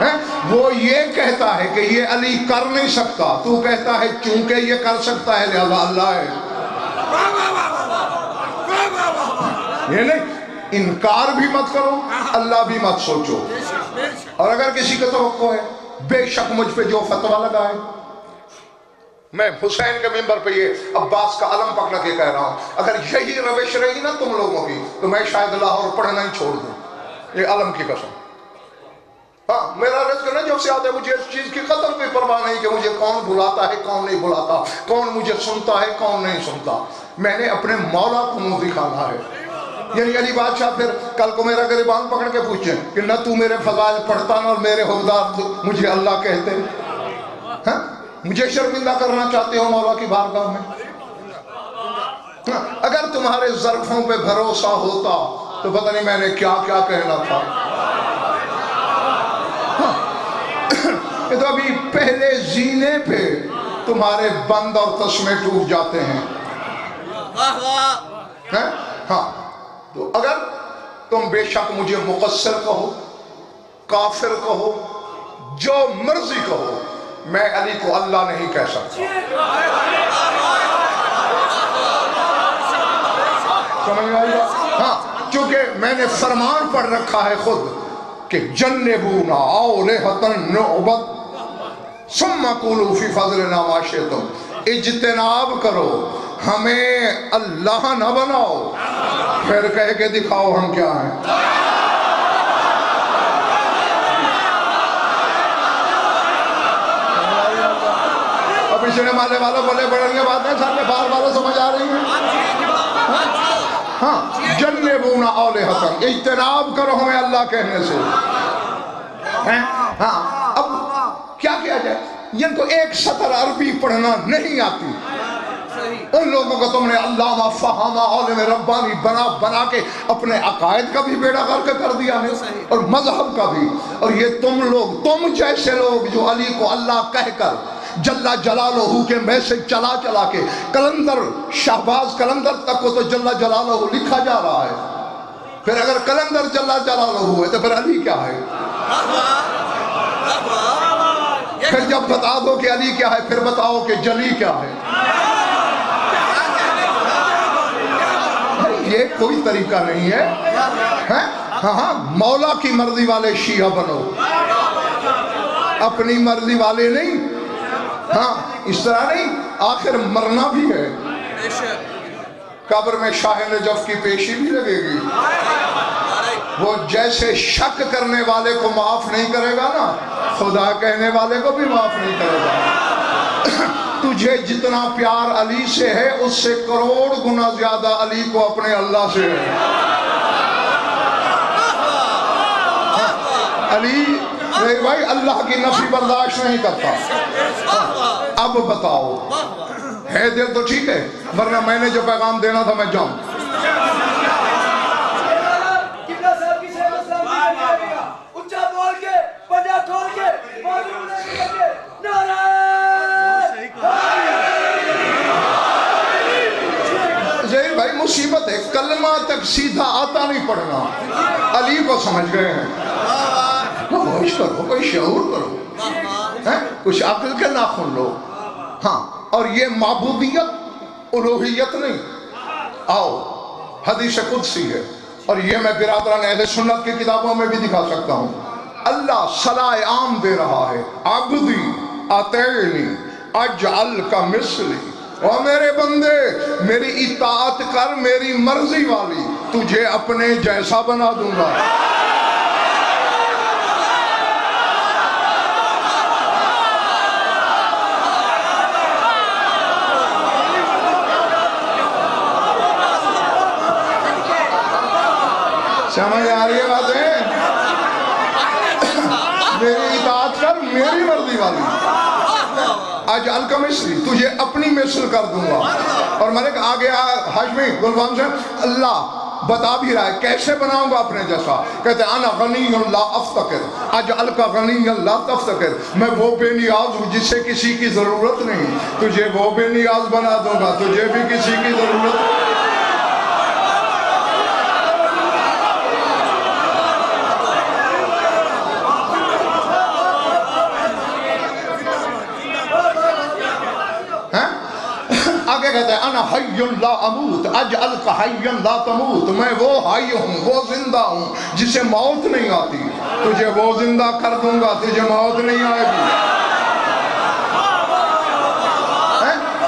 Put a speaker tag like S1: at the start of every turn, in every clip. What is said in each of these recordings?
S1: ہیں؟ وہ یہ کہتا ہے کہ یہ علی کر نہیں سکتا، تو کہتا ہے چونکہ یہ کر سکتا ہے لہذا اللہ ہے۔ یہ نہیں، انکار بھی مت کرو، اللہ بھی مت سوچو۔ اور اگر کسی کا توقع ہے بے شک مجھ پہ جو فتویٰ لگائے، میں حسین کے ممبر پہ یہ عباس کا علم پکڑ کے کہہ رہا ہوں، اگر یہی روش رہی نا تم لوگوں کی تو میں شاید لاہور پڑھنا ہی چھوڑ دوں، یہ علم کی قسم۔ ہاں، میرا رزق نہیں جو سے آتا ہے، مجھے اس چیز کی قدر کوئی پرواہ نہیں کہ مجھے کون بلاتا ہے کون نہیں بلاتا، کون مجھے سنتا ہے کون نہیں سنتا، میں نے اپنے مولا کو منہ دکھانا ہے۔ یعنی علی بادشاہ پھر کل کو میرا گریبان پکڑ کے پوچھیں کہ نہ تو میرے فضائل پڑھتا نہ اور میرے حقدار مجھے اللہ کہتے، ہاں مجھے شرمندہ کرنا چاہتے ہو مولا کی بارگاہ میں؟ اگر تمہارے ظرفوں پہ بھروسہ ہوتا تو پتہ نہیں میں نے کیا کیا کہنا تھا۔ یہ تو ابھی پہلے زینے پہ تمہارے بند اور تسمے ٹوٹ جاتے ہیں۔ ہاں، تو اگر تم بے شک مجھے مقصر کہو، کافر کہو، جو مرضی کہو، میں علی کو اللہ نہیں کہہ سکتا۔ سمجھ آئی بات؟ ہاں، چونکہ میں نے فرمان پڑھ رکھا ہے خود کہ جنبونا اولہتن نعبد ثم قولوا فی فضلنا ما شئتم، اجتناب کرو، ہمیں اللہ نہ بناؤ پھر کہہ کے دکھاؤ ہم کیا ہیں۔ اب پچھلے مالے والوں بولے بڑھنگے باتیں سامنے باہر والوں سمجھ آ رہی ہیں؟ ہاں، جنبونا اولہتن، اجتناب کرو ہمیں اللہ کہنے سے۔ ہاں، اب کیا کیا جائے؟ جن کو ایک سطر عربی پڑھنا نہیں آتی ان لوگوں کو تم نے علامہ فہامہ عالم ربانی بنا بنا کے اپنے عقائد کا بھی بیڑا غرق کر دیا ہے اور مذہب کا بھی۔ اور یہ تم لوگ، تم جیسے لوگ جو علی کو اللہ کہہ کر جل جلالہ کے میسج چلا چلا کے کلندر شہباز کلندر تک کو تو جل جلالہ لکھا جا رہا ہے، پھر اگر کلندر جل جلالہ ہے تو پھر علی کیا ہے؟ پھر جب بتا دو کہ علی کیا ہے پھر بتاؤ کہ جلی کیا ہے۔ یہ کوئی طریقہ نہیں ہے۔ ہاں، مولا کی مرضی والے شیعہ بنو، اپنی مرضی والے نہیں۔ ہاں، اس طرح نہیں، آخر مرنا بھی ہے، قبر میں شاہ نجف کی پیشی بھی لگے گی۔ وہ جیسے شک کرنے والے کو معاف نہیں کرے گا نا، خدا کہنے والے کو بھی معاف نہیں کرے گا۔ تجھے جتنا پیار علی سے ہے اس سے کروڑ گنا زیادہ علی کو اپنے اللہ سے ہے۔ علی میرے بھائی اللہ کی نفی برداشت نہیں کرتا۔ اب بتاؤ، ہے دل تو ٹھیک ہے، ورنہ میں نے جو پیغام دینا تھا میں جاؤں۔ زہیر بھائی مصیبت ہے، کلمہ تک سیدھا آتا نہیں پڑھنا، علی کو سمجھ گئے ہیں۔ ہوش کرو، کوئی شعور کرو، کچھ عقل کے ناخن لو۔ ہاں، اور یہ معبودیت الوہیت نہیں۔ آؤ، حدیث قدسی ہے اور یہ میں برادران اہل سنت کی کتابوں میں بھی دکھا سکتا ہوں۔ اللہ صلاح عام دے رہا ہے، عبدی اطیعنی اجعل کا مثلی، اور میرے بندے میری اطاعت کر میری مرضی والی، تجھے اپنے جیسا بنا دوں گا۔ سمجھ آ رہی ہے باتیں؟ میری اطاعت کر میری مرضی والی، اجعل کا مثلی، تجھے اپنی مثل کر دوں گا۔ اور میں نے کہا آگے ہاشمی گلفام سے اللہ بتا بھی رہا ہے کیسے بناؤں گا اپنے جیسا، کہتے ہیں انا غنی لا افتقر اجعل کا غنی لا تفتقر، میں وہ بے نیاز ہوں جس سے کسی کی ضرورت نہیں، تجھے وہ بے نیاز بنا دوں گا، تجھے بھی کسی کی ضرورت نہیں۔ حی لا اموت اجعلک حیا لا تموت، میں وہ حی ہوں، وہ زندہ ہوں جسے موت نہیں آتی، تجھے وہ زندہ کر دوں گا، تجھے موت نہیں آئے گی۔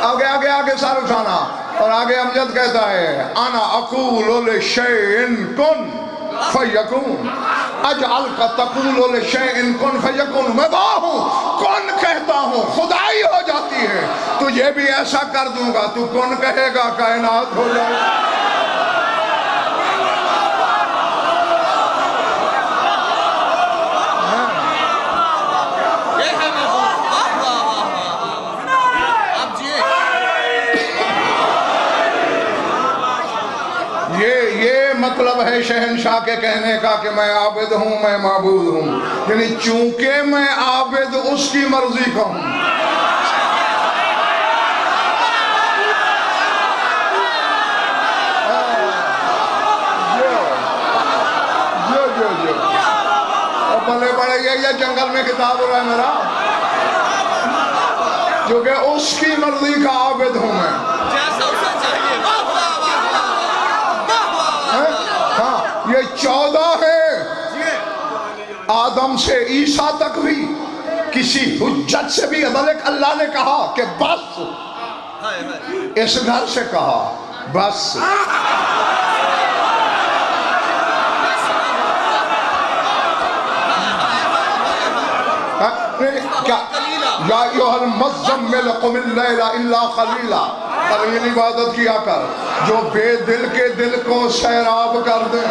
S1: آگے آگے آگے سار اٹھانا، اور آگے امجد کہتا ہے انا اقول لشیء کن فیکون، اجعلک تقول لشیء کن فیکون، میں وہ ہوں کن کہتا ہوں خدائی ہو جاتی ہے، تجھے بھی ایسا کر دوں گا، تو کن کہے گا کائنات ہو جائے گا۔ یہ مطلب ہے شہنشاہ کے کہنے کا کہ میں عابد ہوں، میں معبود ہوں، یعنی چونکہ میں عابد اس کی مرضی کا ہوں۔ اور بلے بڑے یہ جنگل میں کتاب ہو رہا ہے میرا، چونکہ اس کی مرضی کا عابد ہوں میں۔ یہ 14 ہے، آدم سے عیسیٰ تک بھی کسی حجت سے بھی بلکہ اللہ نے کہا کہ بس، اس گھر سے کہا بس۔ کیا یا ایھا المزمل قم اللیل الا قلیلا، قلیل عبادت کیا کر جو بے دل کے دل کو سیراب کر دیں۔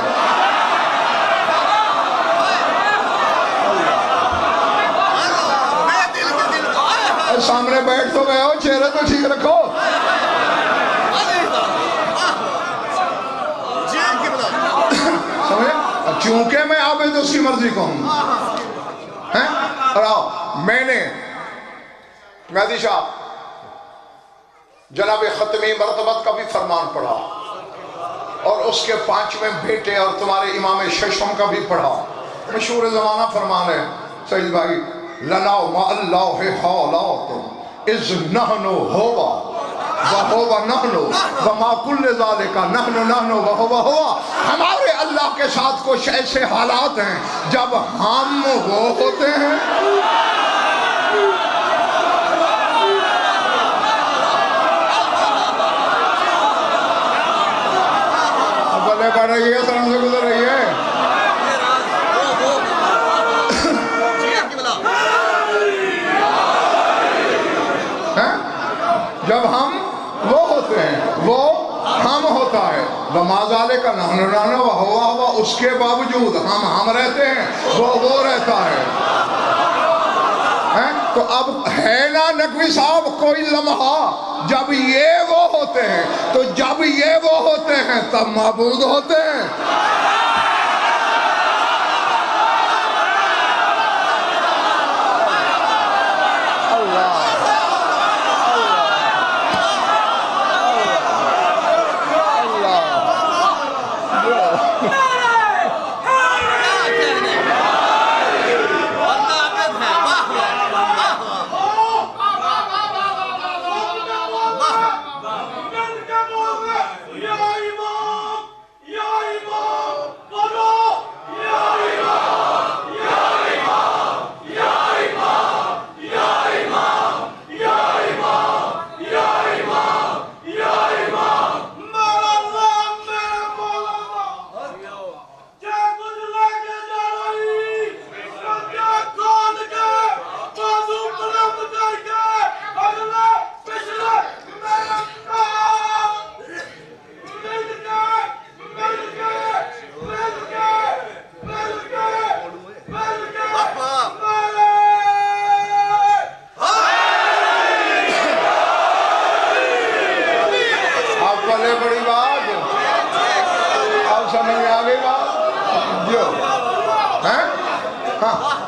S1: سامنے بیٹھ تو گئے ہو، چہرے تو ٹھیک رکھو۔ چونکہ میں عابد اس کی مرضی کو ہوں۔ اور آؤ، میں نے مہدی شاہ جناب ختمی مرتبت کا بھی فرمان پڑھا، اور اس کے 5ویں بیٹے اور تمہارے امام ششم کا بھی پڑھا۔ مشہور زمانہ فرمان ہے سید بھائی، لنا ما اللہ حالات اذ نحنو ہوا وہوا نحنو وما کل ذالک نحنو نحنو وہوا ہوا، ہمارے اللہ کے ساتھ کچھ ایسے حالات ہیں جب ہم وہ ہوتے ہیں۔ بلے پڑھ رہی ہے، سرم سے گزر رہی ہے۔ جب ہم وہ ہوتے ہیں، وہ ہم ہوتا ہے، وما ذالک نحن نحن وہوا ہوا، اس کے باوجود ہم رہتے ہیں، وہ رہتا ہے۔ تو اب ہے نا نقوی صاحب کوئی لمحہ جب یہ وہ ہوتے ہیں، تو جب یہ وہ ہوتے ہیں تب معبود ہوتے ہیں۔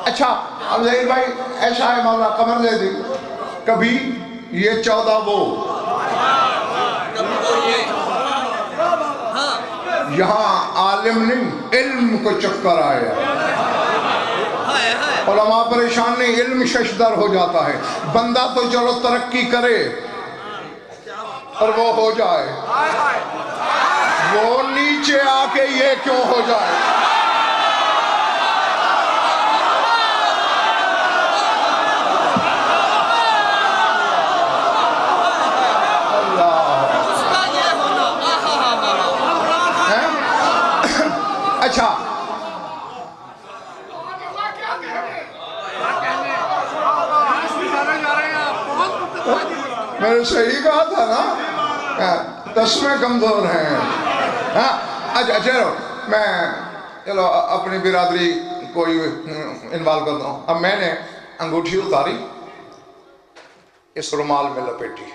S1: اچھا اب ظہیر بھائی ایسا ہے، مولا قمر دے دی، کبھی یہ 14 وہ یہاں عالم نہیں، علم کو چکر آیا، علماء پریشان نہیں، علم ششدر ہو جاتا ہے۔ بندہ تو چلو ترقی کرے، اور وہ ہو جائے، وہ نیچے آ کے یہ کیوں ہو جائے؟ اچھا میں نے صحیح کہا تھا نا، تسمیں کمزور ہیں۔ اچھا چلو میں چلو اپنی برادری کوئی انوالو کرتا ہوں۔ اب میں نے انگوٹھی اتاری، اس رومال میں لپیٹی،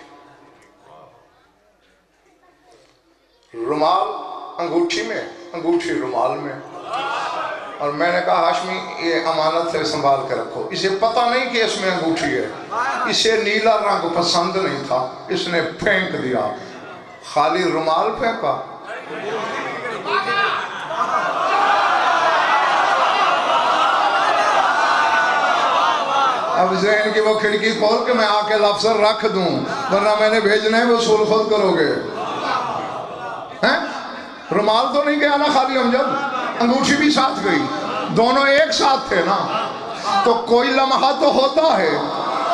S1: رومال انگوٹھی میں، انگوٹھی رومال میں، اور میں نے کہا ہاشمی یہ امانت سے سنبھال کے رکھو، اسے پتہ نہیں کہ اس میں انگوٹھی ہے، اسے نیلا رنگ پسند نہیں تھا، اس نے پھینک دیا، خالی رومال پھینکا۔ اب ذہن کی وہ کھڑکی کھول کے میں آ کے لفظ رکھ دوں، ورنہ میں نے بھیجنا ہے وہ وصول خود کرو گے۔ رومال تو نہیں گیا نا خالی امجد، انگوٹھی بھی ساتھ گئی، دونوں ایک ساتھ تھے نا، تو کوئی لمحہ تو ہوتا ہے۔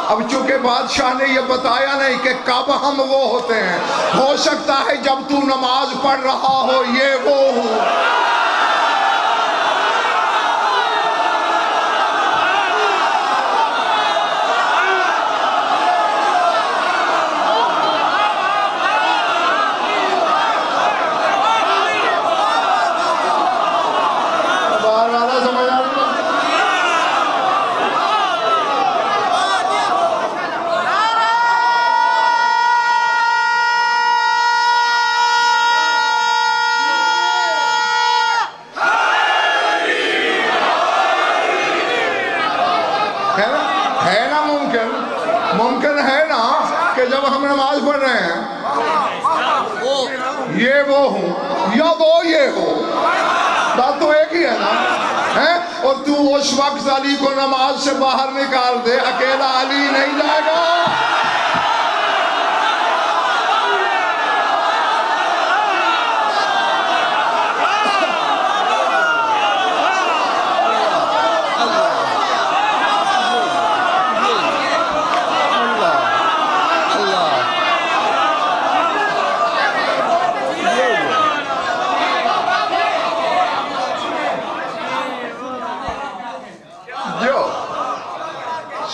S1: اب چونکہ بادشاہ نے یہ بتایا نہیں کہ کب ہم وہ ہوتے ہیں، ہو سکتا ہے جب تو نماز پڑھ رہا ہو یہ وہ ہو۔ ممکن ہے نا کہ جب ہم نماز پڑھ رہے ہیں یہ وہ ہوں یا وہ یہ ہو، بات تو ایک ہی ہے نا، اور تو اس وقت علی کو نماز سے باہر نکال دے، اکیلا علی نہیں جائے گا۔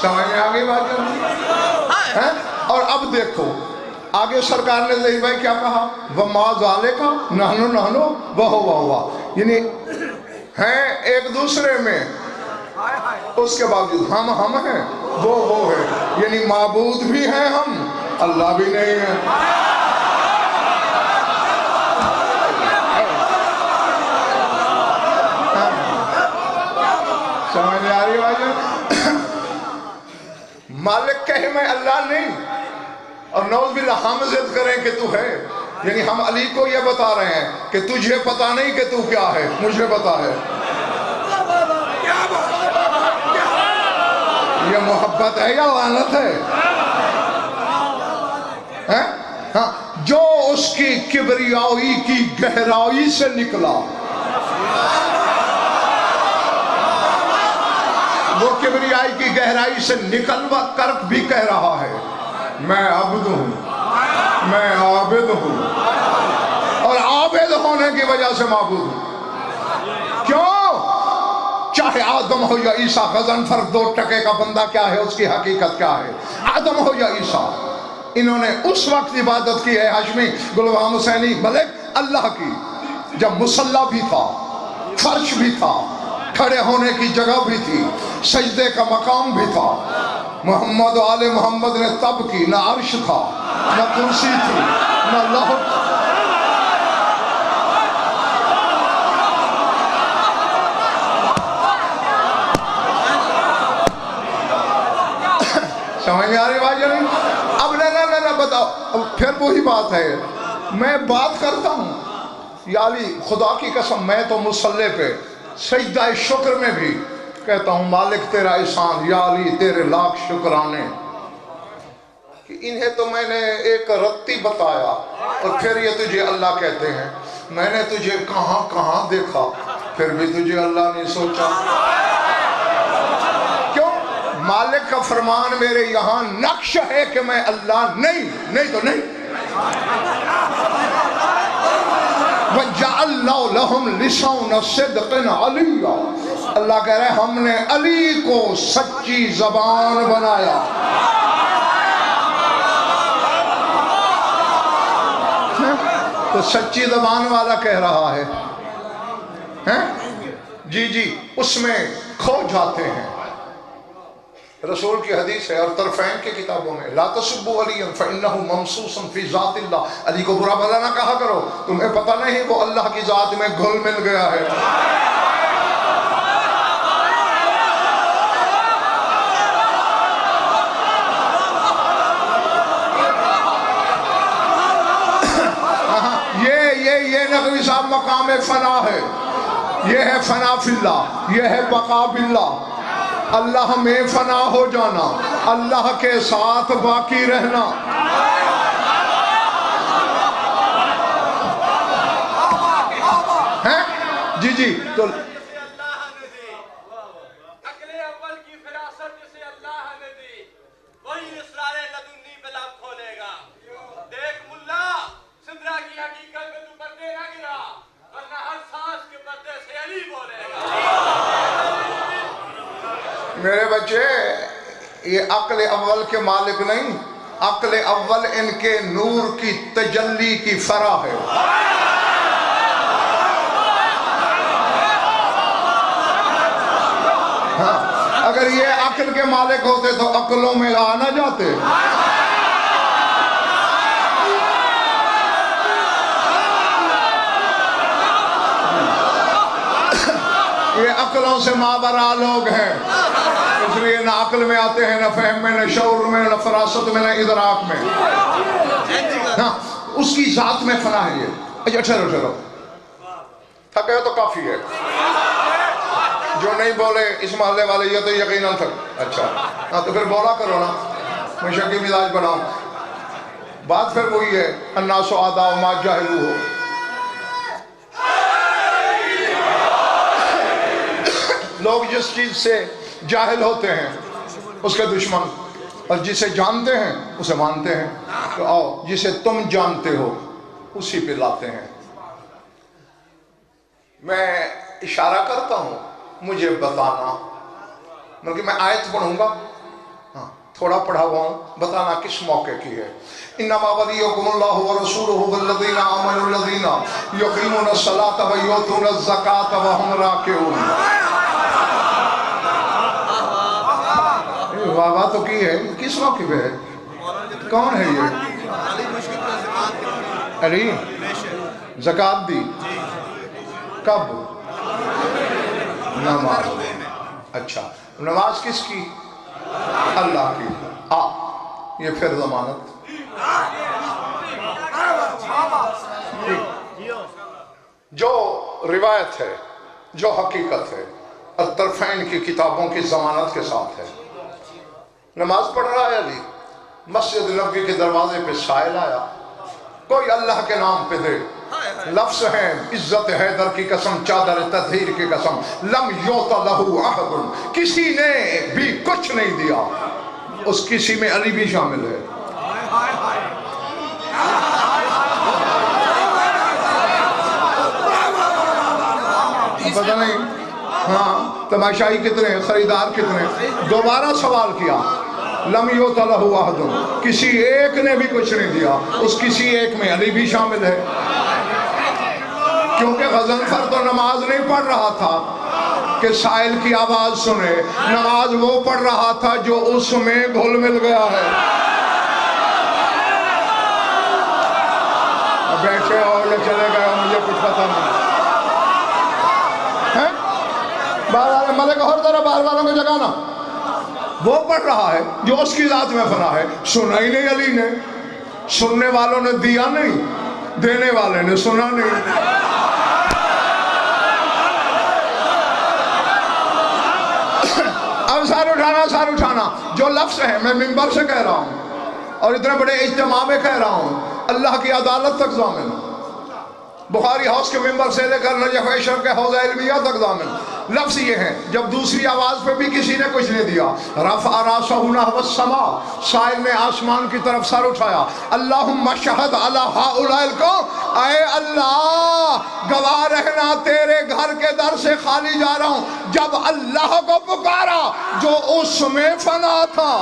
S1: سمجھ میں آگئی بات؟ اور اب دیکھو آگے سرکار نے ظہیر بھائی کیا کہا، وَمَا ذَالِكَ نَحْنُ وَهُوَ، یعنی ہیں ایک دوسرے میں، اس کے باوجود ہم ہیں وہ ہے، یعنی معبود بھی ہیں ہم، اللہ بھی نہیں ہے۔ سمجھ میں آ رہی بھائی؟ مالک کہے میں اللہ نہیں، اور نعوذ باللہ ہم ضد کریں کہ تو ہے، یعنی ہم علی کو یہ بتا رہے ہیں کہ تجھے پتا نہیں کہ تو کیا ہے، مجھے پتا ہے۔ یہ محبت ہے یا لعنت ہے؟ ہاں جو اس کی کبریائی کی گہرائی سے نکلا، وہ کبریائی کی گہرائی سے نکل کر بھی کہہ رہا ہے میں عبد ہوں، میں عابد ہوں، اور عابد ہونے کی وجہ سے معبود ہوں۔ کیوں؟ چاہے آدم ہو یا عیسیٰ، غضنفر 2 ٹکے کا بندہ کیا ہے، اس کی حقیقت کیا ہے، آدم ہو یا عیسیٰ، انہوں نے اس وقت عبادت کی ہے ہاشمی گلغام حسینی ملک اللہ کی جب مصلی بھی تھا، فرش بھی تھا، کھڑے ہونے کی جگہ بھی تھی، سجدے کا مقام بھی تھا۔ محمد و آل محمد نے تب کی، نہ عرش تھا، نہ کرسی تھی، نہ لوح تھا۔ سمجھ میں آ رہی بات یا نہیں؟ اب نہ بتاؤ، پھر وہی بات ہے، میں بات کرتا ہوں یا علی خدا کی قسم، میں تو مصلی پہ سجدہ شکر میں بھی کہتا ہوں مالک تیرا احسان، یا علی تیرے لاکھ شکرانے، کہ انہیں تو میں نے ایک رتی بتایا اور پھر یہ تجھے اللہ کہتے ہیں. میں نے تجھے کہاں کہاں دیکھا پھر بھی تجھے اللہ نہیں سوچا. کیوں؟ مالک کا فرمان میرے یہاں نقش ہے کہ میں اللہ نہیں تو نہیں. وَجَعَلْنَا لَهُمْ لِسَانَ صِدْقٍ عَلِيًّا. اللہ کہہ رہے ہیں ہم نے علی کو سچی زبان بنایا. تو سچی زبان والا کہہ رہا ہے جی اس میں کھو جاتے ہیں. رسول کی حدیث ہے اور طرفین کی کتابوں میں لا تسبوا علیا فانه ممسوس فی ذات اللہ. علی کو برا بھلا نہ کہا کرو، تمہیں پتہ نہیں وہ اللہ کی ذات میں گھل مل گیا ہے. یہ نقوی صاحب مقام فنا ہے. یہ ہے فنا فی اللہ، یہ ہے بقا باللہ. اللہ میں فنا ہو جانا، اللہ کے ساتھ باقی رہنا. جی تو میرے بچے یہ عقل اول کے مالک نہیں، عقل اول ان کے نور کی تجلی کی فرا ہے. اگر یہ عقل کے مالک ہوتے تو عقلوں میں آ نہ جاتے. یہ عقلوں سے مابرا لوگ ہیں، اس لیے نہ عقل میں آتے ہیں، نہ فہم میں، نہ شعور میں، نہ فراست میں، نہ ادراک میں. ہاں اس کی ذات میں فنا ہے. یہ اچھا ٹھہرو تھکے ہو تو کافی ہے. جو نہیں بولے اس محلے والے یہ تو یقیناً تھک. اچھا ہاں تو پھر بولا کرو نا، مشکی مزاج بناؤ. بات پھر وہی ہے الناس اعداء ما جاہلوہ. لوگ جس چیز سے جاہل ہوتے ہیں اس کے دشمن، اور جسے جانتے ہیں اسے مانتے ہیں. تو آؤ جسے تم جانتے ہو اسی پہ لاتے ہیں. میں اشارہ کرتا ہوں، مجھے بتانا، بلکہ میں آیت پڑھوں گا، تھوڑا پڑھا ہوا ہوں، بتانا کس موقع کی ہے. انما ولیکم اللہ ورسولہ والذین آمنوا الذین یقیمون الصلاۃ ویؤتون الزکاۃ وہم راکعون. واہ تو کی ہے، کس موقع پہ ہے؟ کون ہے یہ؟ علی زکاة دی کب؟ نماز. اچھا نماز کس کی؟ اللہ کی. یہ پھر ضمانت. جو روایت ہے، جو حقیقت ہے، الطرفین کی کتابوں کی ضمانت کے ساتھ ہے. نماز پڑھ رہا ہے علی، مسجد نبوی کے دروازے پہ سائل آیا، کوئی اللہ کے نام پہ دے. لفظ ہیں عزت حیدر کی قسم، چادر تطہیر کی قسم، لم یوت لہو احد، کسی نے بھی کچھ نہیں دیا. اس کسی میں علی بھی شامل ہے. پتہ نہیں ہاں تماشائی کتنے، خریدار کتنے. دوبارہ سوال کیا، لم یوت لہو احد، کسی ایک نے بھی کچھ نہیں دیا. اس کسی ایک میں علی بھی شامل ہے. کیونکہ غضنفر تو نماز نہیں پڑھ رہا تھا کہ سائل کی آواز سنے، نماز وہ پڑھ رہا تھا جو اس میں گھل مل گیا ہے. بیٹھے اور چلے گئے مجھے کچھ پتہ نہیں. باہر والے ملک اور طرح باہر والوں کو جگانا، وہ پڑھ رہا ہے جو اس کی ذات میں فنا ہے. سنا ہی نہیں علی نے، سننے والوں نے دیا نہیں، دینے والے نے سنا نہیں. اب سار اٹھانا جو لفظ ہے، میں منبر سے کہہ رہا ہوں، اور اتنے بڑے اجتماع میں کہہ رہا ہوں، اللہ کی عدالت تک ضامن، بخاری ہاؤس کے ممبر سے لے کر نجف اشرف کے حوضہ علمیہ تک ضامن۔ لفظ یہ ہیں، جب دوسری آواز پہ بھی کسی نے کچھ نہیں دیا، رفع راسہ نحو السماء، سائل نے آسمان کی طرف سر اٹھایا، اللہم شہد علی ہؤلاء القوم، اے اللہ گواہ رہنا تیرے گھر کے در سے خالی جا رہا ہوں، جب اللہ کو پکارا جو اس میں فنا تھا۔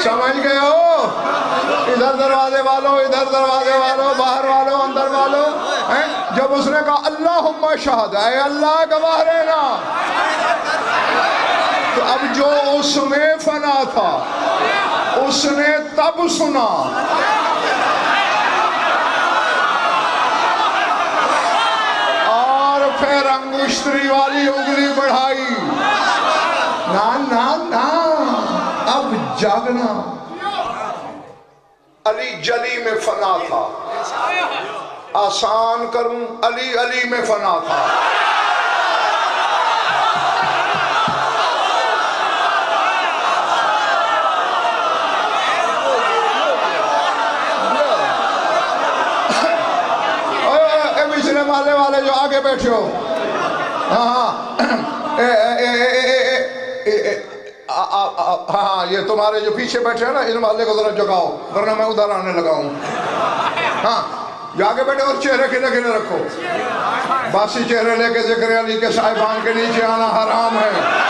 S1: سمجھ گئے ہو؟ ادھر دروازے والوں، ادھر دروازے والوں، باہر والوں، اندر والوں، جب اس نے کہا اللہم شہد، اے اللہ گواہ رہنا، تو اب جو اس میں فنا تھا اس نے تب سنا، اور پھر انگشتری والی انگلی بڑھائی، نا اب جاگنا۔ علی جلی میں فنا تھا، آسان کروں، علی میں فنا تھا۔ پچھلے محلے والے جو آگے بیٹھے ہو، ہاں یہ تمہارے جو پیچھے بیٹھے ہیں نا، اس محلے کو ذرا جگاؤ ورنہ میں ادھر آنے لگا ہوں۔ ہاں جو آگے بیٹھے اور چہرے کھلے کھلے رکھو، باسی چہرے لے کے ذکر علی کے صاحبان کے نیچے آنا حرام ہے۔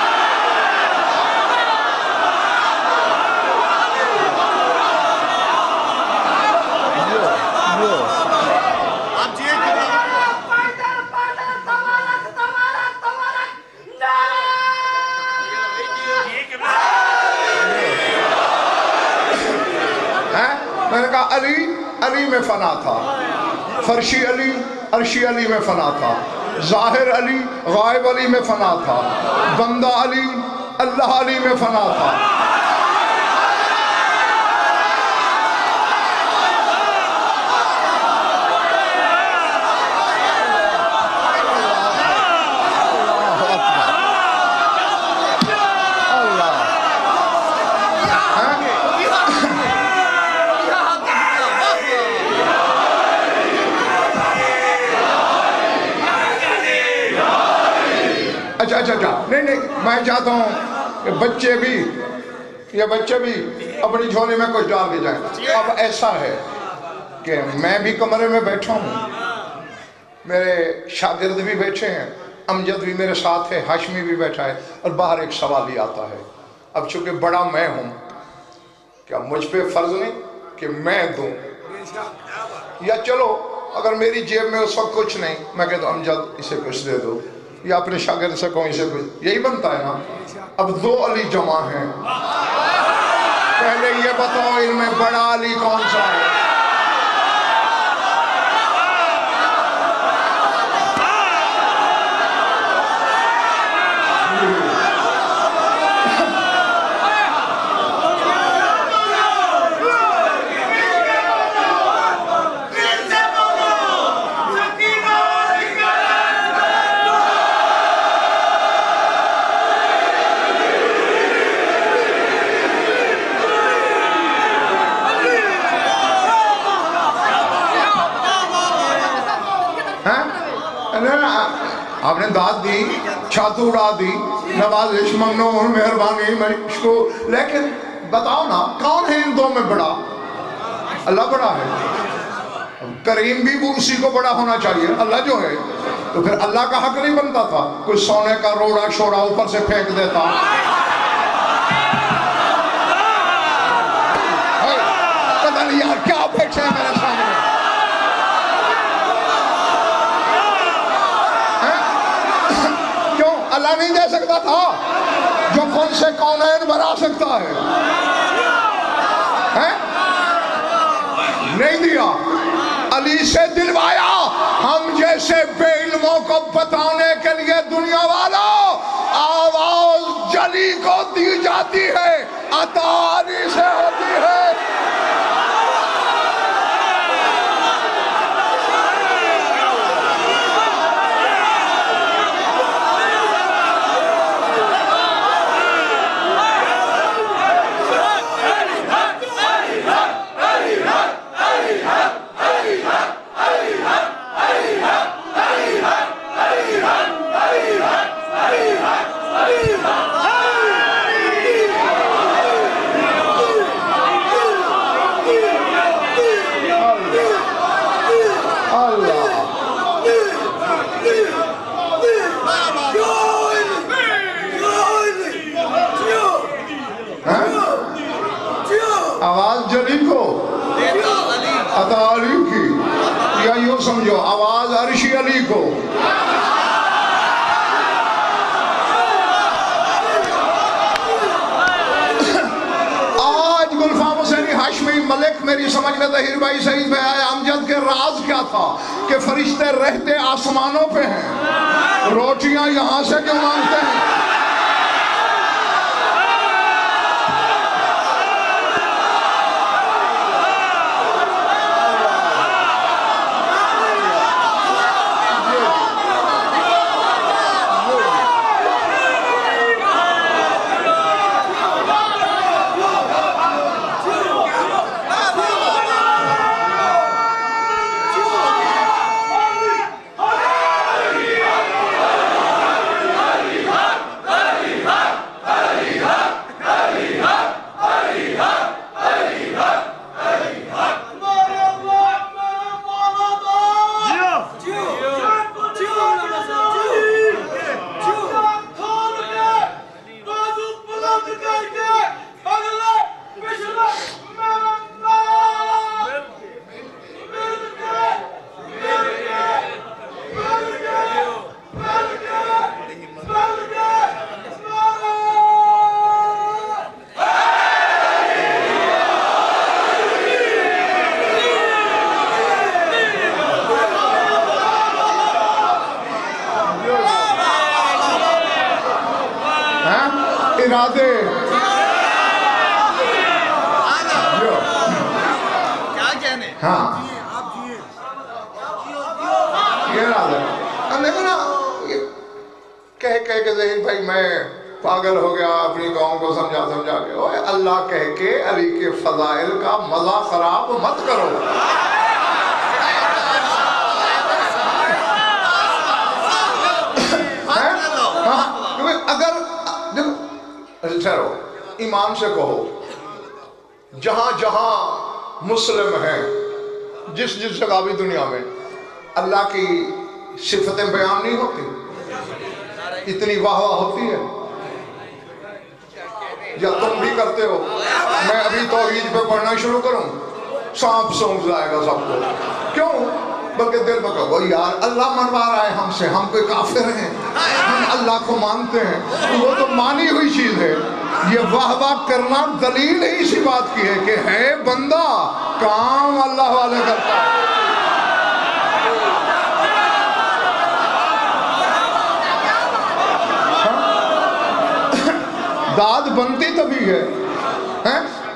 S1: میں نے کہا علی میں فنا تھا، فرشی علی، عرشی علی میں فنا تھا، ظاہر علی، غائب علی میں فنا تھا، بندہ علی، اللہ علی میں فنا تھا۔ اچھا نہیں میں چاہتا ہوں کہ بچے بھی اپنی جھولی میں کچھ ڈال کے جائیں۔ اب ایسا ہے کہ میں بھی کمرے میں بیٹھا ہوں، میرے شاگرد بھی بیٹھے ہیں، امجد بھی میرے ساتھ ہے، ہاشمی بھی بیٹھا ہے، اور باہر ایک سوال ہی آتا ہے۔ اب چونکہ بڑا میں ہوں، کیا مجھ پہ فرض نہیں کہ میں دوں، یا چلو اگر میری جیب میں اس وقت کچھ نہیں، میں کہتا ہوں امجد اسے کچھ دے دو، یا اپنے شاگرد سے کہوں اسے کچھ، یہی بنتا ہے نا۔ اب دو علی جمع ہیں، پہلے یہ بتاؤ ان میں بڑا علی کون سا ہے؟ آپ نے داد دی، چھاتو اڑا دی، نوازش ممنون مہربانی مشکو، لیکن بتاؤ نا کون ہے ان دو میں بڑا؟ اللہ بڑا ہے، کریم بھی اسی کو بڑا ہونا چاہیے، اللہ جو ہے، تو پھر اللہ کا حق نہیں بنتا تھا کوئی سونے کا روڑا شوڑا اوپر سے پھینک دیتا؟ پتہ نہیں یار کیا بیٹھے ہیں میرے سامنے، کیوں اللہ نہیں دے سکتا تھا جو کون سے کونین بنا سکتا ہے؟ نہیں دیا، علی سے دلوایا۔ ہم جیسے بے علموں کو بتانے کے لیے دنیا والوں آواز جلی کو دی جاتی ہے، عطا علی سے ہوتی ہے۔ آواز جلی کو عطا علی کی، یا یوں سمجھو آواز عرشی علی کو۔ آج گلفام حسینی ہاشمی ملک میری سمجھ میں ظہیر بھائی سعید بھائی امجد کے راز کیا تھا کہ فرشتے رہتے آسمانوں پہ ہیں، روٹیاں یہاں سے کیوں مانگتے ہیں؟ ارادے
S2: کیا کہنے؟
S1: ہاں یہ ارادے دیکھو نا، کہہ کہ ظہیر بھائی میں پاگل ہو گیا اپنی قوم کو سمجھا کے، اوہ اللہ کہہ کے علی کے فضائل کا مزہ خراب مت کرو۔ اگر ٹھہرو، ایمان سے کہو، جہاں جہاں مسلم ہیں، جس جگہ بھی دنیا میں اللہ کی صفتیں بیان نہیں ہوتی، اتنی واہ واہ ہوتی ہے، یا تم بھی کرتے ہو؟ میں ابھی توحید پہ پڑھنا شروع کروں، سانپ سونپ جائے گا سب کو، کیوں؟ بلکہ دل میں کہو یار اللہ منوا رہا ہے ہم سے، ہم کوئی کافر ہیں، ہم اللہ کو مانتے ہیں، وہ تو مانی ہوئی چیز ہے۔ یہ واہ واہ کرنا دلیل ہی اسی بات کی ہے کہ ہے بندہ کام اللہ والے کرتا ہے۔ داد بنتی تبھی ہے،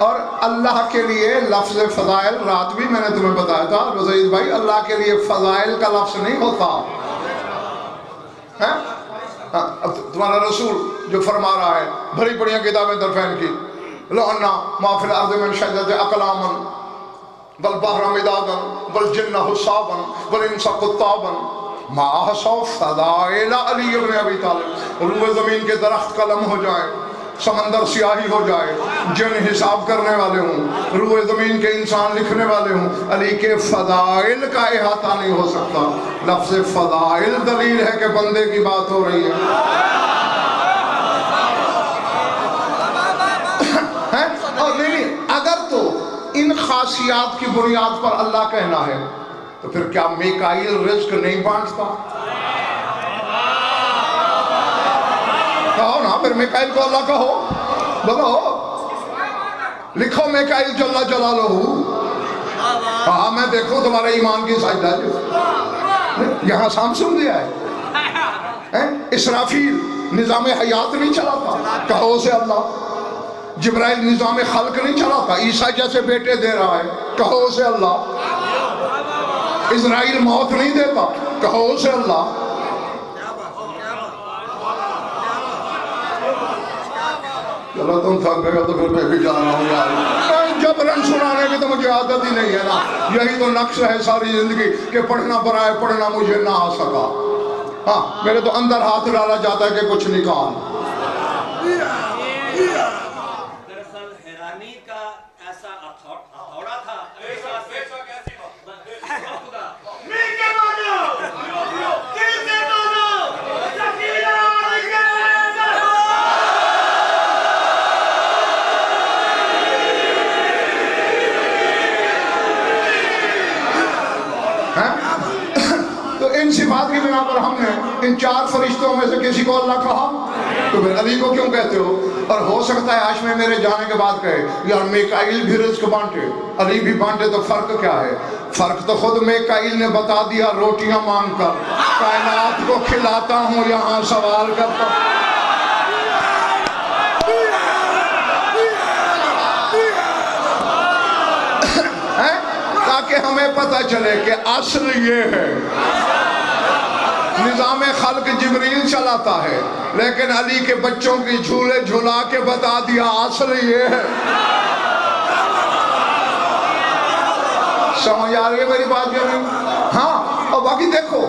S1: اور اللہ کے لیے لفظ فضائل، رات بھی میں نے تمہیں بتایا تھا رضید بھائی، اللہ کے لیے فضائل کا لفظ نہیں ہوتا۔ اب تمہارا رسول جو فرما رہا ہے، بھری پڑیاں کتابیں درفین کی، لو انا ما فی الارض من شجرۃ اقلام والبحر مدادا والجن حسابا والانس قطابا ما احصوا فضائل علی ابن ابی طالب، روئے زمین کے درخت قلم ہو جائیں، سمندر سیاہی ہو جائے، جن حساب کرنے والے ہوں، روئے زمین کے انسان لکھنے والے ہوں، علی کے فضائل کا احاطہ نہیں ہو سکتا۔ لفظ فضائل دلیل ہے کہ بندے کی بات ہو رہی ہے۔ اور نہیں، اگر تو ان خاصیات کی بنیاد پر اللہ کہنا ہے تو پھر کیا میکائیل رزق نہیں بانٹتا؟ کہو نا، پھر میکائیل کو اللہ کہو، بولو، لکھو میکائیل جل جلالہ۔ ہاں میں دیکھوں تمہارے ایمان کی سائدہ یہاں سامسنگ دیا ہے۔ اسرافیل نظام حیات نہیں چلاتا، کہو اسے اللہ۔ جبرائیل نظام خلق نہیں چلاتا، عیسیٰ جیسے بیٹے دے رہا ہے، کہو اسے اللہ۔ اسرائیل موت نہیں دیتا، کہو اسے اللہ۔ چلو تم تھک گئے ہو تو پھر میں بھی جا رہا ہوں یار، جبرن سنانے کی تو مجھے عادت ہی نہیں ہے نا۔ یہی تو نقص ہے ساری زندگی کہ پڑھنا برائے پڑھنا مجھے نہ آ سکا۔ ہاں میرے تو اندر ہاتھ ڈالا جاتا ہے کہ کچھ نکال۔
S3: دراصل حیرانی کا ایسا ہتھوڑا تھا،
S1: تو ان صفات کی بنا پر ہم نے ان 4 فرشتوں میں سے کسی کو اللہ کہا، تو پھر علی کو کیوں کہتے ہو؟ اور ہو سکتا ہے آج میں میرے جانے کے بعد کہے یار میکائیل بھی رزق بانٹے، علی بھی بانٹے، تو فرق کیا ہے؟ فرق تو خود میکائیل نے بتا دیا، روٹیاں مانگ کر کائنات کو کھلاتا ہوں، یہاں سوال کرتا ہوں۔ تاکہ ہمیں پتہ چلے کہ اصل یہ ہے، نظام خلق جبریل چلاتا ہے لیکن علی کے بچوں کی جھولے جھلا کے بتا دیا اصل یہ ہے۔ سمجھ آ رہی ہے میری بات یا نہیں؟ ہاں، اور باقی دیکھو،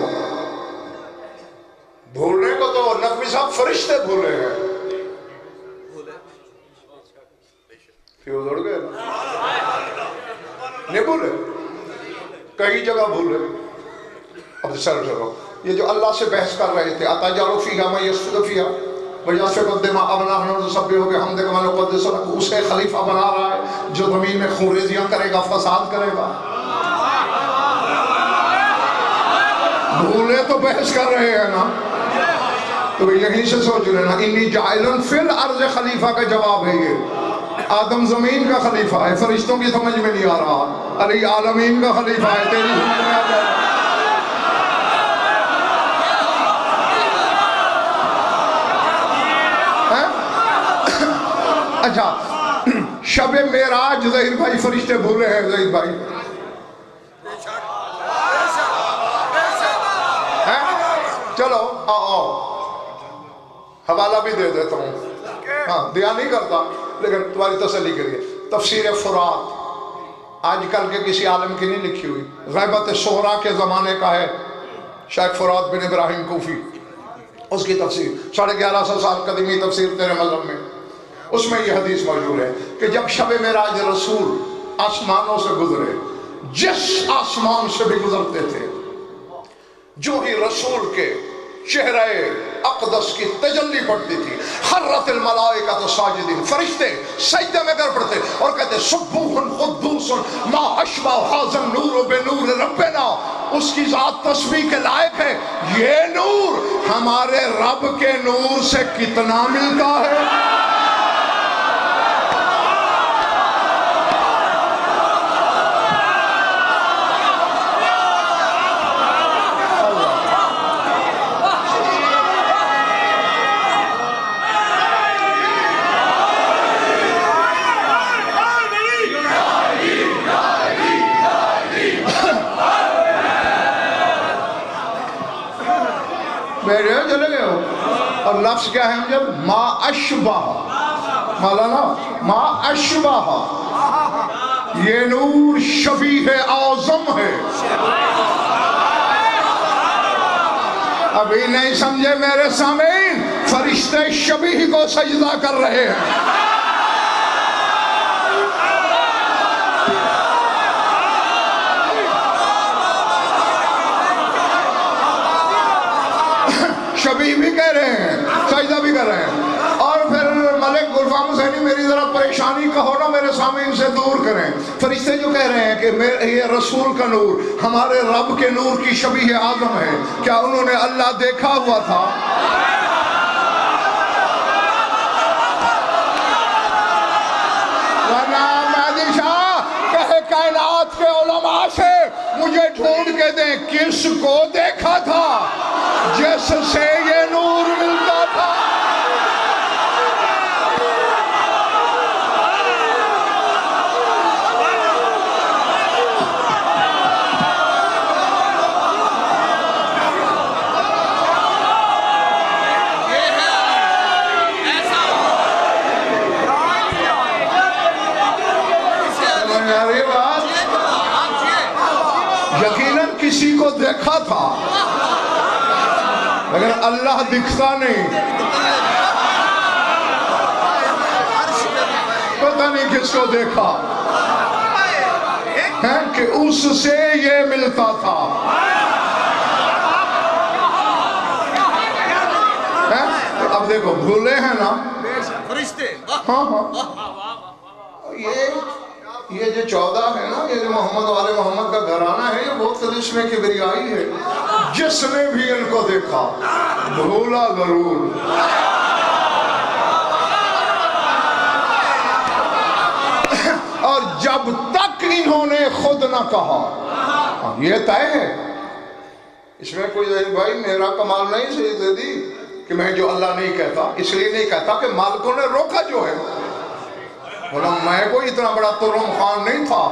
S1: بھولنے کو تو نقوی صاحب فرشتے بھولے ہیں، فیوز اڑ گئے نہیں بھولے، کئی جگہ بھولے۔ اب چلو یہ جو اللہ سے بحث کر رہے تھے، اتجعل فیہا من یفسد فیہا ویسفک الدماء ونحن نسبح بحمدک ونقدس لک، اسے خلیفہ بنا رہا ہے جو زمین میں خونریزیاں کرے گا، فساد کرے گا۔ بھولے تو بحث کر رہے ہیں نا، تو یہیں سے سوچ لینا، انی جاعل فی الارض خلیفہ کا جواب ہے یہ۔ آدم زمین کا خلیفہ ہے، فرشتوں کی سمجھ میں نہیں آ رہا، علی عالمین کا خلیفہ ہے، تیری سمجھ میں آ جائے۔ اچھا، شب معراج ظہیر بھائی فرشتے بھولے ہیں، ظہیر بھائی چلو آؤ حوالہ بھی دے دیتا ہوں، ہاں دیا نہیں کرتا لیکن تمہاری تسلی کے لیے۔ تفسیر فرات آج کل کے کسی عالم کی نہیں لکھی ہوئی، غیبت صغریٰ کے زمانے کا ہے، شیخ فرات بن ابراہیم کوفی، اس کی تفسیر 1150 سال قدیمی تفسیر تیرے مذہب میں، اس میں یہ حدیث موجود ہے کہ جب شب معراج رسول آسمانوں سے گزرے، جس آسمان سے بھی گزرتے تھے، جو ہی رسول کے چہرہ اقدس کی تجلی پڑتی تھی، خرت الملائکۃ ساجدین، فرشتے سجدے میں گر پڑتے اور کہتے سبوح قدوس ما اشبہ ھذا النور بنور ربنا، اس کی ذات تسبیح کے لائق ہے، یہ نور ہمارے رب کے نور سے کتنا ملتا ہے۔ بیٹھے ہو چلے گئے ہو، اور لفظ کیا ہے جب ما اشبہ، مولانا ما اشبہ، یہ نور شبیہ اعظم ہے، ابھی نہیں سمجھے میرے سامعین، فرشتے شبیہ کو سجدہ کر رہے ہیں۔ شبیہ بھی کہہ رہے ہیں، سجدہ بھی کر رہے ہیں۔ اور پھر ملک غلام حسینی میری ذرا پریشانی کہو نا میرے سامعین سے دور کریں۔ فرشتے جو کہہ رہے ہیں کہ یہ رسول کا نور ہمارے رب کے نور کی شبیہ اعظم ہے، کیا انہوں نے اللہ دیکھا ہوا تھا؟ مہدی شاہ کہے کائنات کے علماء سے مجھے ڈھونڈ کے دیں کس کو دیکھا تھا جس سے یہ نور ملتا تھا۔ یقیناً کسی کو دیکھا تھا لیکن اللہ دکھتا نہیں، پتہ نہیں کس کو دیکھا ہے کہ اس سے یہ ملتا تھا۔ اب دیکھو بھولے ہیں نا
S2: فرشتے،
S1: ہاں ہاں یہ جو 14 ہے نا، یہ جو محمد والے محمد کا گھرانہ ہے، یہ بہت کرشمے کبریائی ہے۔ جس نے بھی ان کو دیکھا بھولا ضرور۔ اور جب تک انہوں نے خود نہ کہا، یہ طے ہے، اس میں کوئی بھائی میرا کمال نہیں سید زیدی کہ میں جو اللہ نہیں کہتا اس لیے نہیں کہتا کہ مالکوں نے روکا جو ہے، بولا میں کوئی اتنا بڑا ترم خان نہیں تھا،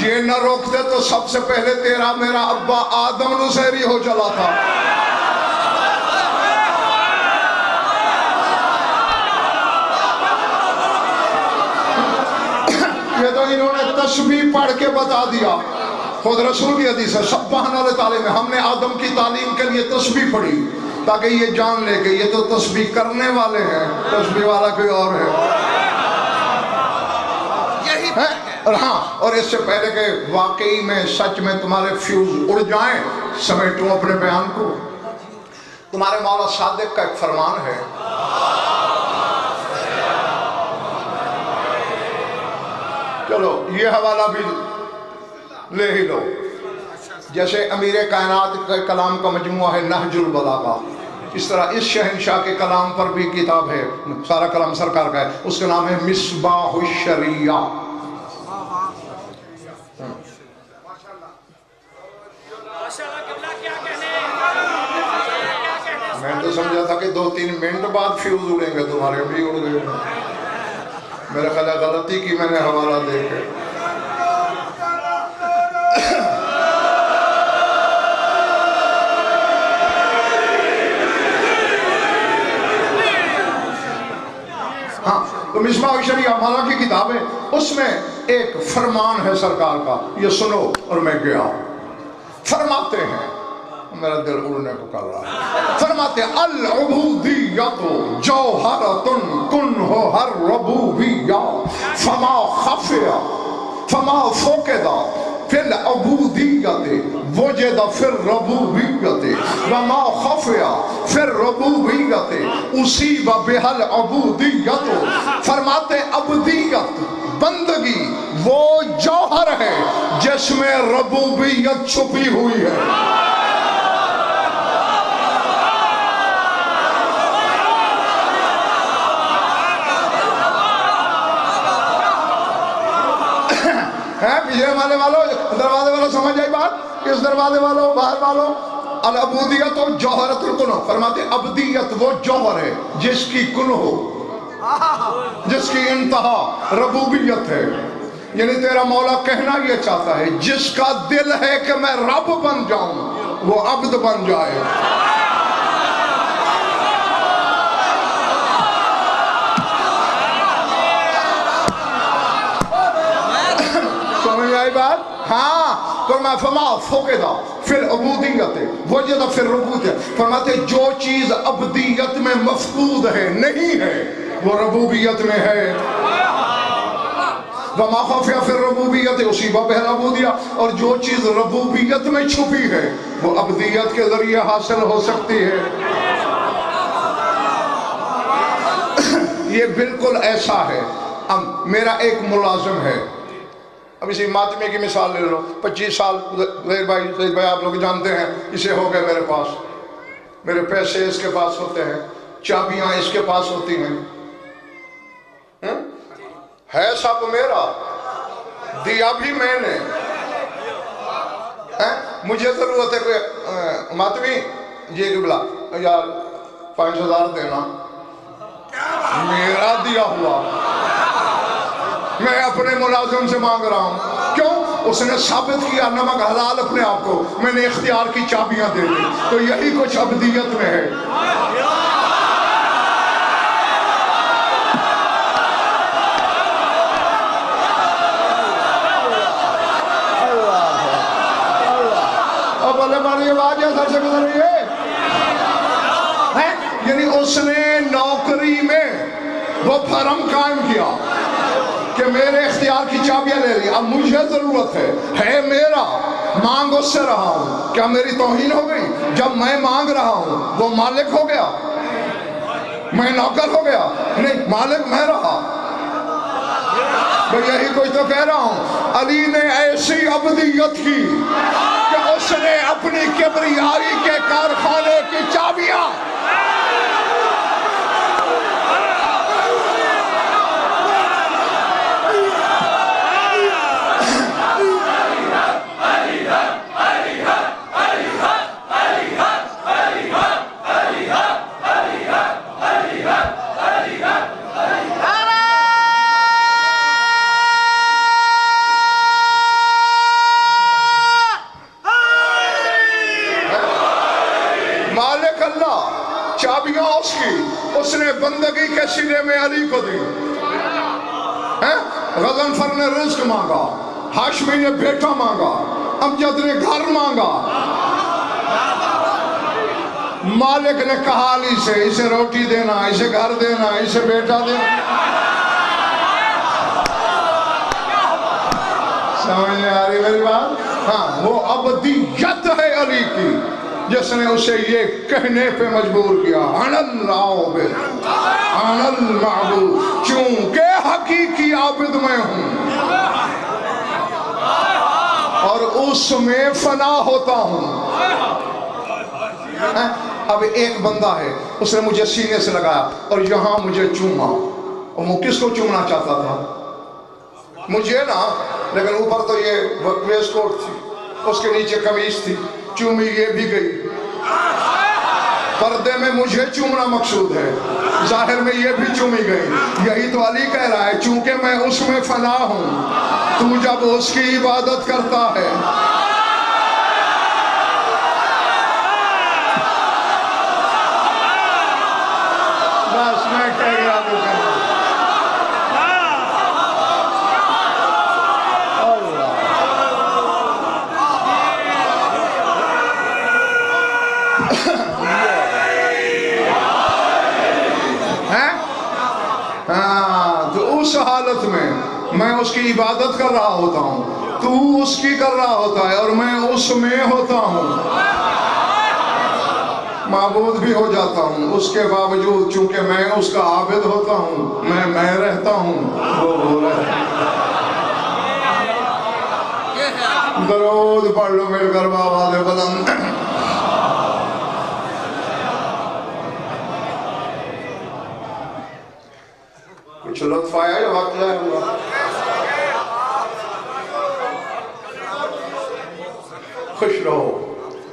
S1: یہ نہ روکتے تو سب سے پہلے تیرا میرا ابا آدم نصیری ہو چلا تھا۔ یہ تو انہوں نے تسبیح پڑھ کے بتا دیا، خود رسول کی حدیث ہے سبحان اللہ تعلیم ہے، ہم نے آدم کی تعلیم کے لیے تسبیح پڑھی تاکہ یہ جان لے کہ یہ تو تسبیح کرنے والے ہیں، تسبیح والا کوئی اور ہے۔ اور ہاں، اور اس سے پہلے کہ واقعی میں سچ میں تمہارے فیوز اڑ جائیں، سمیٹوں اپنے بیان کو، تمہارے مولا صادق کا ایک فرمان ہے، چلو یہ حوالہ بھی لے ہی لو، جیسے امیر کائنات کے کلام کا مجموعہ ہے نہج البلاغہ، اس طرح اس شہنشاہ کے کلام پر بھی کتاب ہے، سارا کلام سرکار کا ہے، اس کا نام ہے مصباح الشریعہ۔ میں تو سمجھا تھا کہ 2-3 منٹ بعد فیوز اڑیں گے، تمہارے بھی اڑ گئے، میرا خیال ہے غلطی کی میں نے حوالہ دے کے۔ ہاں تو مصباح الشریعہ مولا کی کتاب ہے، اس میں ایک فرمان ہے سرکار کا، یہ سنو اور میں گیا۔ فرماتے ہیں، میرا دل اڑنے کو کر رہا ہے، فرماتے ہیں العبودیت جوہرۃ کنہا الربوبیہ فما خفیا فما فقدا فی العبودیت وجد فی الربوبیت وما خفیا فی الربوبیت اصیب بہا العبودیت۔ فرماتے عبدیت بندگی وہ جوہر ہے جس میں ربوبیت چھپی ہوئی ہے۔ پیچھے والے والوں، دروازے والوں سمجھ آئی بات؟ اس دروازے والوں، باہر والوں، العبودیت و جوہرۃ الکنہ، فرماتے عبدیت وہ جوہر ہے جس کی کنہ، جس کی انتہا ربوبیت ہے، یعنی تیرا مولا کہنا یہ چاہتا ہے جس کا دل ہے کہ میں رب بن جاؤں وہ عبد بن جائے۔ آئی بات؟ ہاں فرمایا فما فوقدہ فی العبودیت وجدہ فی الربوبیت، فرماتے جو چیز عبدیت میں مفقود ہے نہیں ہے وہ ربوبیت میں ہے. وما خفیہ فی الربوبیت اصیبہ بہ العبودیہ، اور جو چیز ربوبیت میں چھپی ہے وہ عبدیت کے ذریعے حاصل ہو سکتی ہے. یہ بالکل ایسا ہے. اب میرا ایک ملازم ہے، اب اسی ماتمے کی مثال لے لو، 25 سال سعید بھائی آپ لوگ جانتے ہیں، اسے ہو گئے میرے پاس، میرے پیسے اس کے پاس ہوتے ہیں، چابیاں اس کے پاس ہوتی ہیں، ہے سب میرا، دیا بھی میں نے. مجھے ضرورت ہے کوئی ماتمی جی قبلہ یار 5,000 دینا، میرا دیا ہوا میں اپنے ملازم سے مانگ رہا ہوں. کیوں؟ اس نے ثابت کیا نمک حلال اپنے آپ کو، میں نے اختیار کی چابیاں دے دی. تو یہی کچھ عبدیت میں ہے. اب اللہ ہماری آواز سر سے گزر رہی ہے. یعنی اس نے نوکری میں وہ فرم قائم کیا کہ میرے اختیار کی چابیاں لے لی. اب مجھے ضرورت ہے میرا، مانگ اس سے رہا ہوں، کیا میری توہین ہو گئی؟ جب میں مانگ رہا ہوں وہ مالک ہو گیا، میں نوکر ہو گیا؟ نہیں، مالک میں رہا. یہی کچھ تو کہہ رہا ہوں. علی نے ایسی عبدیت کی کہ اس نے اپنی کبریائی کے کارخانے کی چابیاں چابیاں اس نے بندگی کے سلے میں علی کو دی. غضنفر نے رزق مانگا، ہاشمی نے بیٹا مانگا، امجد نے گھر مانگا. مالک نے کہا علی سے اسے روٹی دینا، اسے گھر دینا، اسے بیٹا دینا. سمجھ میں آ رہی میری بات؟ ہاں، وہ عبدیت ہے علی کی جس نے اسے یہ کہنے پہ مجبور کیا انا العابد انا المعبود، چونکہ حقیقی عابد میں ہوں اور اس میں فنا ہوتا ہوں. اب ایک بندہ ہے، اس نے مجھے سینے سے لگایا اور یہاں مجھے چوما. اور وہ کس کو چومنا چاہتا تھا؟ مجھے نا، لیکن اوپر تو یہ ویسٹ کوٹ تھی، اس کے نیچے قمیص تھی، چومی یہ بھی گئی. پردے میں مجھے چومنا مقصود ہے، ظاہر میں یہ بھی چومی گئی. یہی تو علی کہہ رہا ہے چونکہ میں اس میں فنا ہوں، تو جب اس کی عبادت کرتا ہے بس میں کہہ گیا اس حالت میں اس کی عبادت کر رہا ہوتا ہوں، تو اس کی کر رہا ہوتا ہے اور میں اس میں ہوتا ہوں، معبود بھی ہو جاتا ہوں. اس کے باوجود چونکہ میں اس کا عابد ہوتا ہوں، میں رہتا ہوں، وہ رہتا. درود پڑھ لو میرے گھر آواز بلند. کچھ لطف آیا یا وقت ضائع ہوا؟ خوش رہو،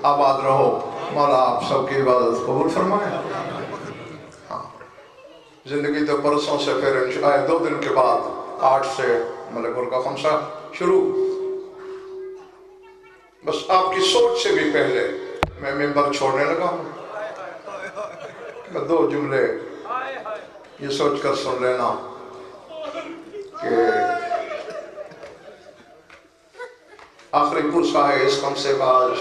S1: آباد رہو. مولا آپ سب کی عبادت قبول فرمائے. ہاں، زندگی تو برسوں سے پھر 2 دن کے بعد 8 سے ملک کا خمسہ شروع. بس آپ کی سوچ سے بھی پہلے میں ممبر چھوڑنے لگا ہوں. 2 جملے یہ سوچ کر سن لینا کہ آخری پرسہ ہے اس کم سے باز،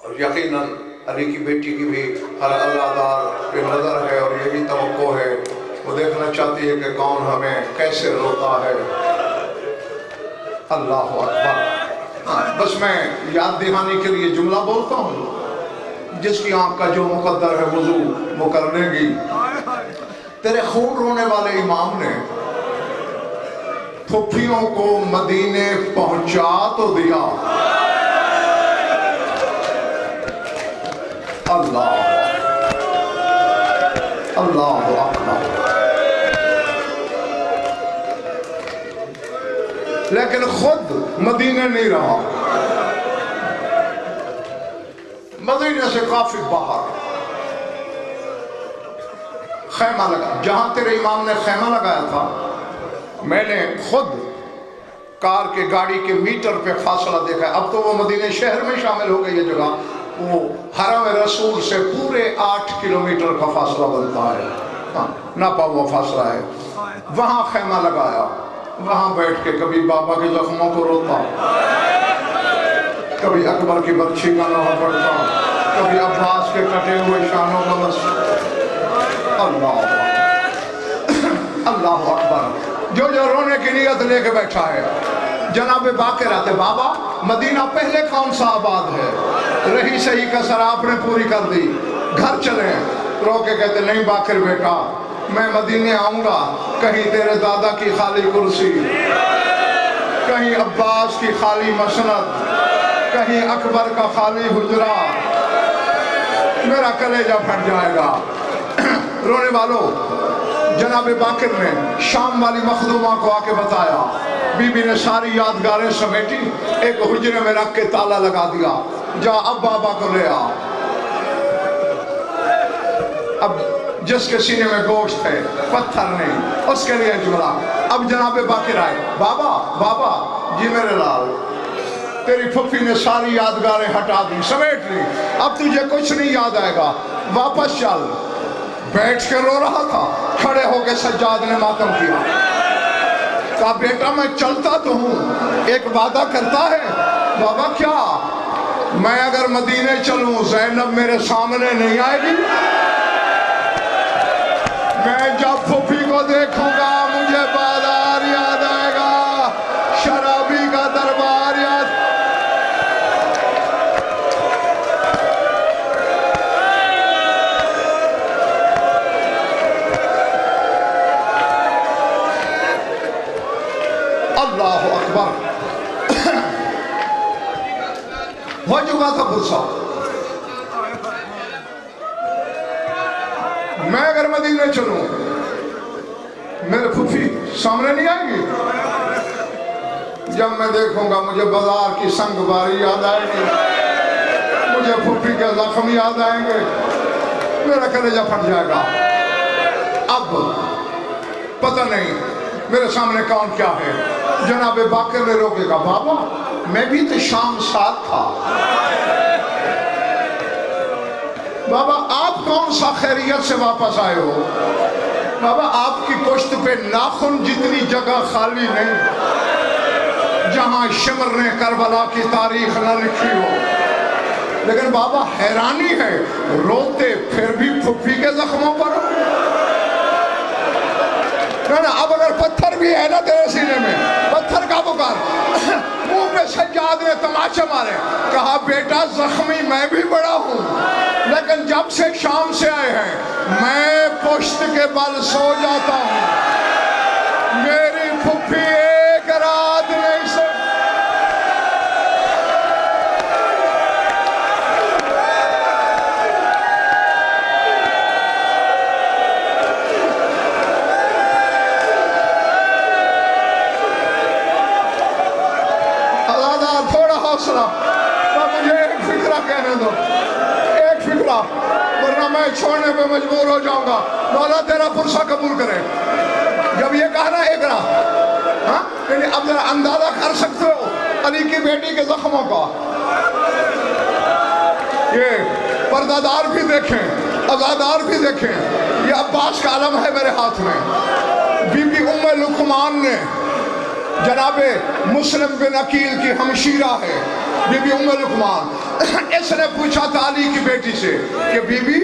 S1: اور یقیناً علی کی بیٹی کی بھی ہر اللہ دار پہ نظر ہے، اور یہی توقع ہے، وہ دیکھنا چاہتی ہے کہ کون ہمیں کیسے روتا ہے۔ اللہ اکبر۔ بس میں یاد دہانی کے لیے جملہ بولتا ہوں، جس کی آنکھ کا جو مقدر ہے وضو وہ کر لے گی۔ تیرے خون رونے والے امام نے پھپھیوں کو مدینے پہنچا تو دیا۔ اللہ اللہ اکبر۔ لیکن خود مدینے نہیں رہا، مدینے سے کافی باہر خیمہ لگا۔ جہاں تیرے امام نے خیمہ لگایا تھا، میں نے خود کار کے گاڑی کے میٹر پہ فاصلہ دیکھا ہے۔ اب تو وہ مدینہ شہر میں شامل ہو گئی یہ جگہ، وہ حرم رسول سے پورے 8 کلومیٹر کا فاصلہ بنتا ہے، ناپا ہوا فاصلہ ہے۔ وہاں خیمہ لگایا، وہاں بیٹھ کے کبھی بابا کے زخموں کو روتا، کبھی اکبر کی برچھی کا نوحہ پڑھتا، کبھی عباس کے کٹے ہوئے شانوں کا بس۔ اللہ اکبر۔ جو رونے کی نیت لے کے بیٹھا ہے، جناب باقر آتے، بابا مدینہ پہلے کون سا آباد ہے؟ رہی صحیح کسر آپ نے پوری کر دی، گھر چلیں۔ رو کے کہتے نہیں باقر بیٹا، میں مدینے آؤں گا، کہیں تیرے دادا کی خالی کرسی، کہیں عباس کی خالی مسند، کہیں اکبر کا خالی حجرہ، میرا کلیجہ پھٹ جائے گا۔ رونے والوں، جناب باقر نے شام والی مخدومہ کو آ کے بتایا، بی بی نے ساری یادگاریں سمیٹی، ایک حجرے میں رکھ کے تالا لگا دیا، جا اب بابا کو لے آ۔ اب جس کے سینے میں گوشت ہے، پتھر نہیں، اس کے لیے جملہ۔ اب جناب باقر آئے، بابا بابا جی میرے لال، تیری پھپھی نے ساری یادگاریں ہٹا دی، سمیٹ لی، اب تجھے کچھ نہیں یاد آئے گا، واپس چل۔ بیٹھ کے رو رہا تھا، کھڑے ہو کے سجاد نے ماتم کیا، کہا بیٹا میں چلتا تو ہوں، ایک وعدہ کرتا ہے۔ بابا کیا؟ میں اگر مدینے چلوں زینب میرے سامنے نہیں آئے گی، میں جب پھپھی کو دیکھوں گا مجھے بازار یاد آئے گا، شرابی کا دربار یاد۔ اللہ اکبر۔ ہو چکا تھا پرسا، میں اگر مدینے چلوں میرے پھپھی سامنے نہیں آئے گی، جب میں دیکھوں گا مجھے بازار کی سنگ باری یاد آئے گی، مجھے پھپھی کے زخم یاد آئیں گے، میرا کلیجہ پھٹ جائے گا۔ اب پتہ نہیں میرے سامنے کون کیا ہے۔ جناب باقر نے روکے گا، بابا میں بھی تو شام ساتھ تھا، بابا آپ کون سا خیریت سے واپس آئے ہو؟ بابا آپ کی پشت پہ ناخن جتنی جگہ خالی نہیں جہاں شمر نے کربلا کی تاریخ نہ لکھی ہو۔ لیکن بابا حیرانی ہے، روتے پھر بھی پھپھی کے زخموں پر۔ اب اگر پتھر بھی ہے نا تیرے سینے میں، پتھر کا پکار۔ منہ پہ سجاد نے تماچے مارے، کہا بیٹا زخمی میں بھی بڑا ہوں، لیکن جب سے شام سے آئے ہیں میں پشت کے بل سو جاتا ہوں، میری پھپھی ایک رات نہیں سو۔ مجھے ایک فکرہ کہنے دو، ایک فکرہ، ورنہ میں چھوڑنے پہ مجبور ہو جاؤں گا۔ مولا تیرا پرسہ قبول کرے۔ جب یہ کہا نا اقرا، یعنی اب ذرا اندازہ کر سکتے ہو علی کی بیٹی کے زخموں کا۔ یہ پردہ بھی دیکھیں، عزادار بھی دیکھیں، یہ عباس کا علم ہے میرے ہاتھ میں۔ بی بی ام لقمان نے جناب مسلم بن عقیل کی ہمشیرہ ہے بی بی ام لقمان. اس نے پوچھا تھا علی کی بیٹی سے کہ بی بی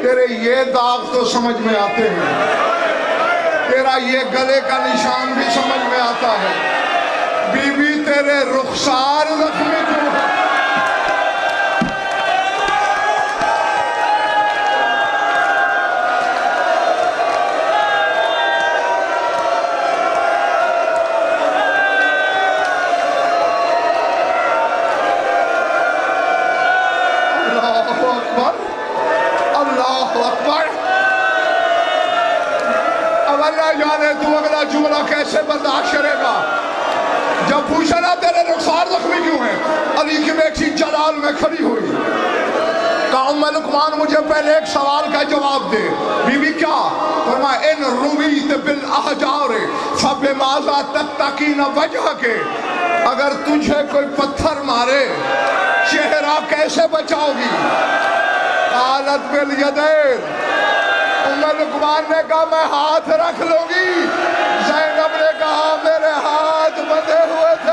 S1: تیرے یہ داغ تو سمجھ میں آتے ہیں, تیرا یہ گلے کا نشان بھی سمجھ میں آتا ہے, بی بی تیرے رخسار زخمی کیوں ہے؟ جانے تو اگلا جملہ کیسے برداشت کرے گا جب پوچھا نا تیرے رخسار زخمی کیوں ہیں. علی کی بیٹی جلال میں کھڑی ہوئی, کہا ام لقمان مجھے پہلے ایک سوال کا جواب دے. بی بی کیا؟ فرمایا ان رویت بالاحجار فبماذا تتقین وجہ کے, اگر تجھے کوئی پتھر مارے چہرہ کیسے بچاؤ گی؟ قالت بالیدین, ام لقمان نے کہا میں ہاتھ رکھ لوں گی. زینب نے کہا میرے ہاتھ بندھے ہوئے تھے.